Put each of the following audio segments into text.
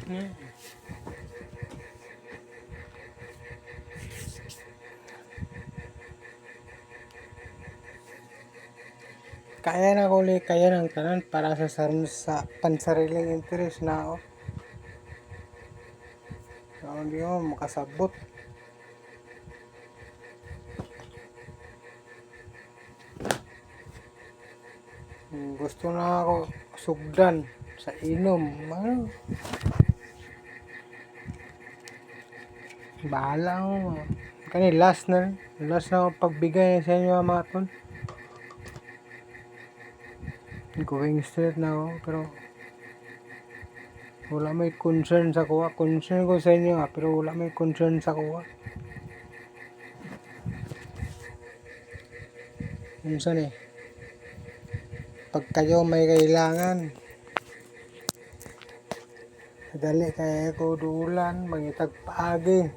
Hmm. Kaya na ko ulit kaya ng tanan para sa pansariling interes na ako. So, hindi mo makasabot. Gusto na ako sugdan sa inom. Ano? Bahala ako. Kani last na. Last na ako pagbigay sa inyo mga ton. Going straight na ako. Pero wala may concern sa kuha. Concern ko sa inyo pero wala may concern sa kuha. Minsan pag kayo may kailangan, dali kaya ko dulan, mangitag paagi.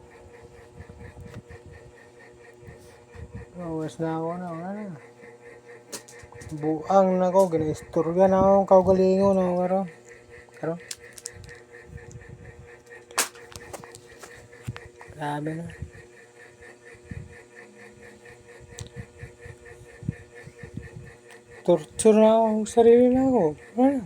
Awas na ako na, wala na. Buang na ko, ginaistorya na ako, kaugalingon na ako karon. Grabe na. Torture na ako ang sarili na ako. Wala.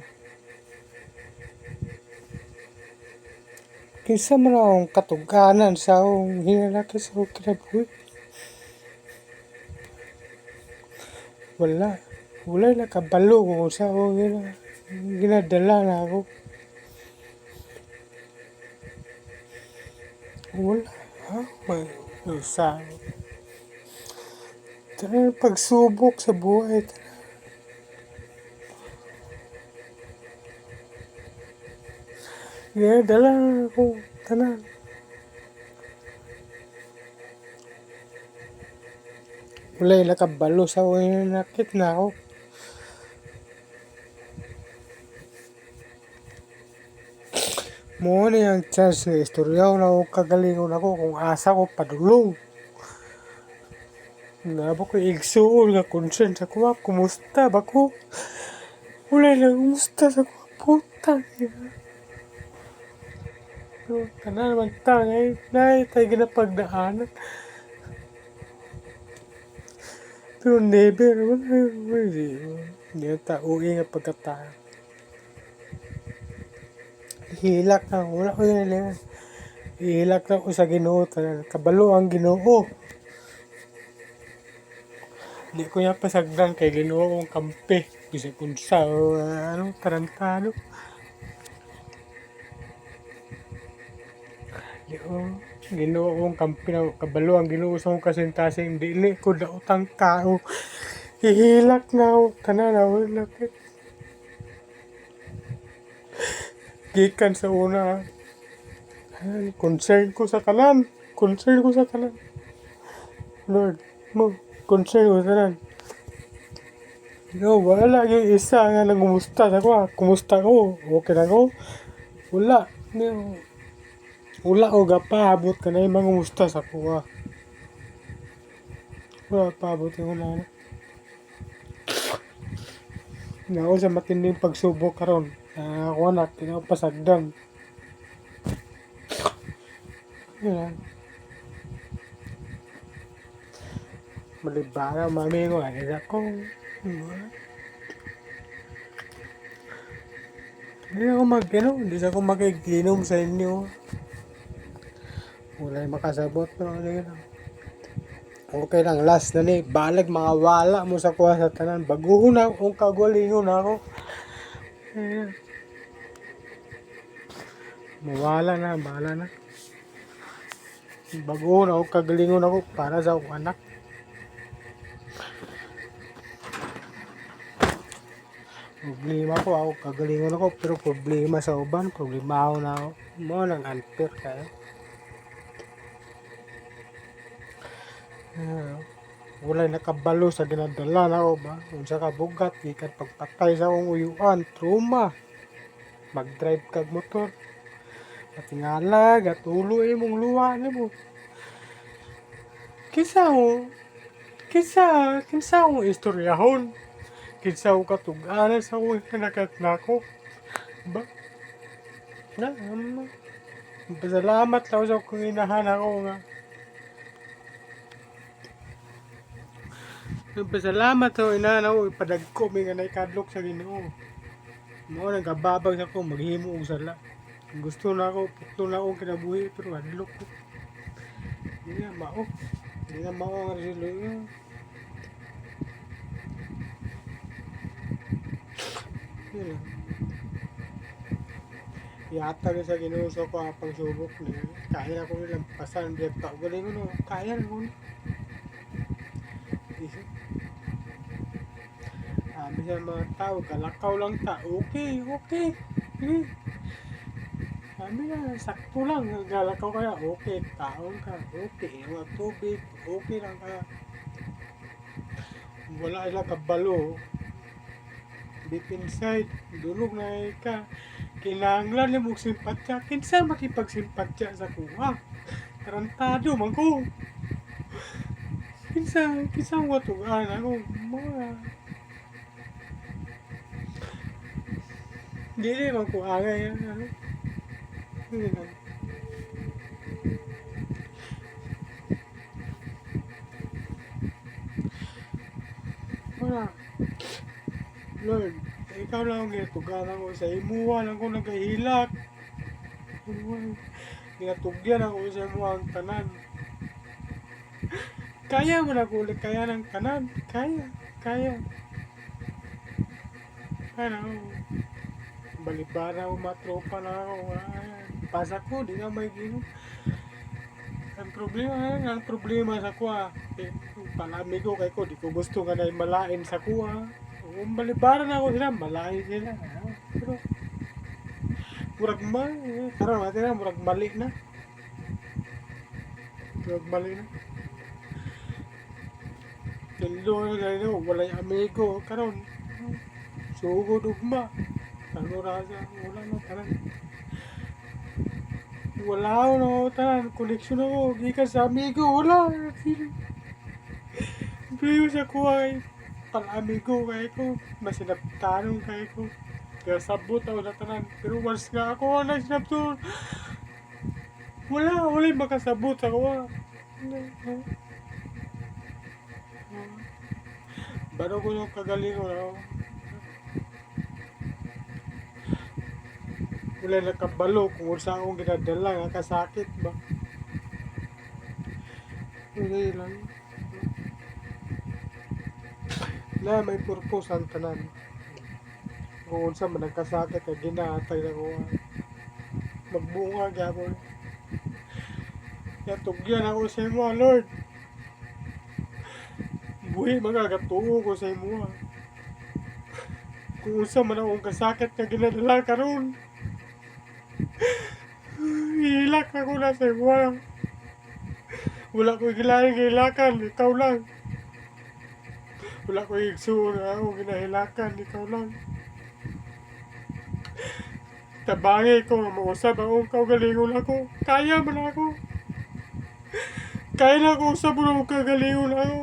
Kinsa man akong katuganan sa akong hinalaki sa akong kinabuhi. Wala. Wala na kabalo kung sa akong ginadala na ako. Wala. Ha? May usa. Tanan pagsubok sa buhay. Ginadala na ako. Tanan. Wala na kabalo sa akong hinalaki na ako. Mo na yung chance na istoryaw na ako kagalingon ako kung asa ko padulong. Naba ko igsuol nga concern sa kuha. Kumusta ba ko? Wala na kumusta sa kuha. Putang ina. Tanan naman tangay. Naay tayo ginapagdaanan. Pero never. Hindi na tauwi nga pagkatao. Hilak na. Wala ko yun nila. Hilak na ko sa Ginoo. Kabalo ang Ginoo. Hindi ko niya pasagdan kay Ginoo kong kampi. Bisa kung sa tarantado. Ginoo kong kampi na kabalo ang Ginoo sa kong kasintasing. Dili ko daotang tao. Hihilak na ako. Tanan na wala. Gikan sa una. Concern ko sa tanan. Concern ko sa tanan. Lord, mo. Concern ko sa tanan. No, wala yung isa nga nangumusta sa ko. Kumusta ko? Okay na ko? Wala. Wala ko gapahabot ka na yung mangumusta sa ko. Wala pahabot ko na. Nga sa matinding pagsubok karon. Ako anak, pinapasagdan. Yan. Malibara, mami ko. Ay, ako. Hindi ako magiginom sa inyo. Wala yung makasabot. Pero okay lang, last na ni. Balag mga wala mo sa kuha sa tanan. Baguhon na kung kagalingon ako. Mawala na, bahala na. Baguhon ako, kagalingon ako para sa akong anak. Problema ko ako, kagalingon ako, pero problema sa uban, problema ako na ako. Mo nang unfair kayo. Wala nakabalo sa ginadala na ako ba? Unsa ka bugat, ikan pagpatay sa akong uyuan, trauma. Mag-drive kag motor. Patingala, gatulo mong luwa ni mo. Kinsa mo istoryahon. Kinsa ko katuganan sa akong hinakat na ako. Ba? Na, pasalamat lang sa kung inahan ako nga. Pasalamat sa inahan ako, ipadagko may nga naikadlok sa Ginoo. Mao nagkababag sa ko, maghimo og sala. Gusto na ako, putlo na akong kinabuhi, pero adlok ko. Hindi na mao. Hindi na mao ang resolution. Yun lang. Yata sa ginuso ko ang pagsubok na kaya na ko nilang pasan biyak tao galing ko no kaya na ko bisa mga tao kalakaw lang ta okay sabi na sakto lang galakaw kaya okay taon ka okay mga tubig okay lang ka wala ilang kabalo deep inside dulog na ka kinahanglan ni mong simpatya kinsa makipagsimpatya sa kuha tarantado man ko kinsa mo tugan ako mga dili man ko angay ano wala Lord ikaw lang ang ginatugan ako sa imuha lang ko nagahilak ginatugyan ako sa imuha ang tanan kaya mo na kulit kaya ng tanan kaya ano balibara ako matropa na ako pasa ko di na may gino ang problema sa kuha palami ko kay ko di ko gusto nga na malain sa kuha kung balibara na ako sila malain sila pero murag karon natin na murag mali na Tulo na walay amigo karon sugod ugma ano rasa wala na tanan wala ako na tanan koneksyon ako gikan sa amigo wala pero sa kuha pal amigo kay ko masinaptanong kay ko kaya sabot ako na tanan pero once nga ako na sinapton wala makasabot sa kuha baro ko yung kagalingon ako wala nakabalo kung saan akong ginadala nga kasakit ba hindi lang na may purpose ang tanan kung saan man nagkasakit ay ginaatay na ko magbunga gabon kaya tugyan ako sa imo Lord buhi magagatuo ko sa imo kung saan man akong kasakit na ginadala karon hilak ako na sa imo wala ko gilakan ikaw lang wala ko igsuon ako ginahilakan ikaw lang tabangi ko mausap akong kagalingon ako kaya man ako kaya na ako usap mo kagalingon ako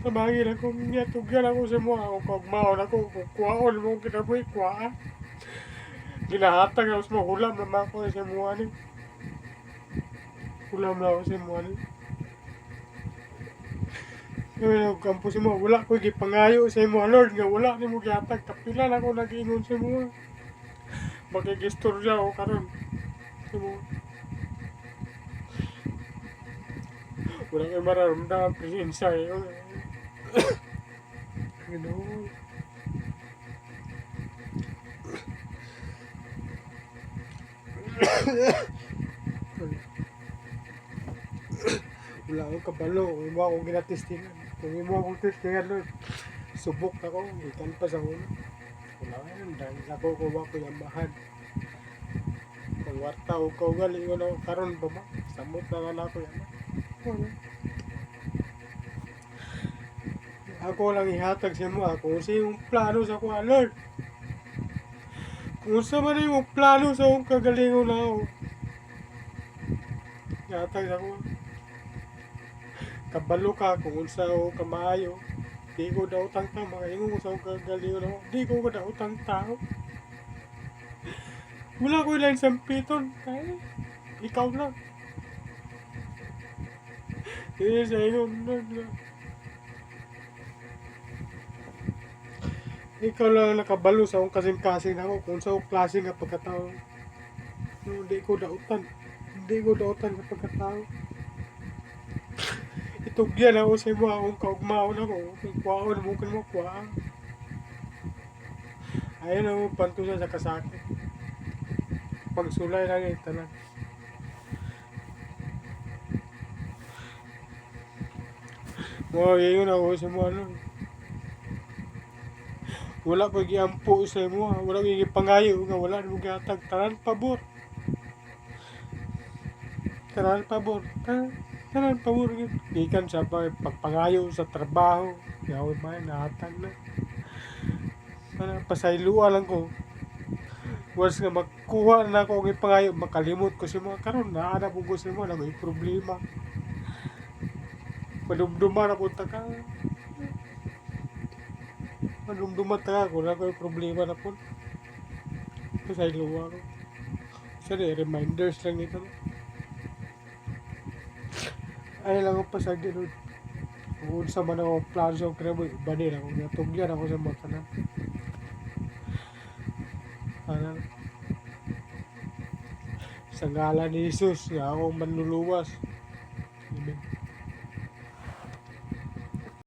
tabangi na ko tugyan ako sa mga akong pagmahon ako kung kuhaon mo kinabuhi kuha ginahatag ako sa mga hulam naman ako sa mga ni hulam na ako sa mga ni kampo sa mga wala ko gipangayo sa mga Lord nga wala ni mo gihatag kapila na ako nag-ingon sa mga magigistorya ako karon sa mga wala kayo mararamdaman presensya Ganoon wala akong kabalo kung imo akong ginatestingan kung imo akong testingan Lord subok ako ikan pa sa ulo wala yan dahil ako kuha ko yamahan kung warta o kaugali ko na karon ba ma samot na nga ako yan ako lang ihatag sa mo kung sa yung plano sa kuha Lord kung sa man yung plano sa akong kagalingon na ako ihatag sa kuha kabalo ka kung sa ako kamaayo di ko daw utang tao makaingon ko sa akong kagalingon na ako di ko daw utang tao Wala ko ilang sampiton. Ay, ikaw lang. Kaya sa iyo, ikaw lang nakabalo sa akong kasing-kasing ako kung sa akong klase nga pagkatao. No, hindi ko dautan. Hindi ko dautan sa pagkatao. Itugyan ako sa imo akong kaugmaon ako. Kuwaon mo kan mo kuwaan. Ayun ang pantusa sa kasakit. Pagsulay lang yung tanan. Wow, yun ako sa mo ano. Wala ko giampo sa imo, wala ko gipangayo nga wala mo gatag tanan pabor. Tanan pabor. Tanan pabor gid. Gikan sa pagpangayo sa trabaho. Yaw ba nahatag na. Para pasayloan lang ko. Once nga magkuha na ako ng pangayo, makalimot ko si mga karon na ana po ko si mo na may problema. Madumduman ako ta ka. Madumduman ta ko na ko problema na po. Pasayloan ko. Sorry, reminders lang ito. Ay lang ako pasag din. Kung sa man ako plano sa krebo, iba din ako. Natugyan ako sa mga tanan. Sa ngalan ni Jesus, nga akong manluluwas.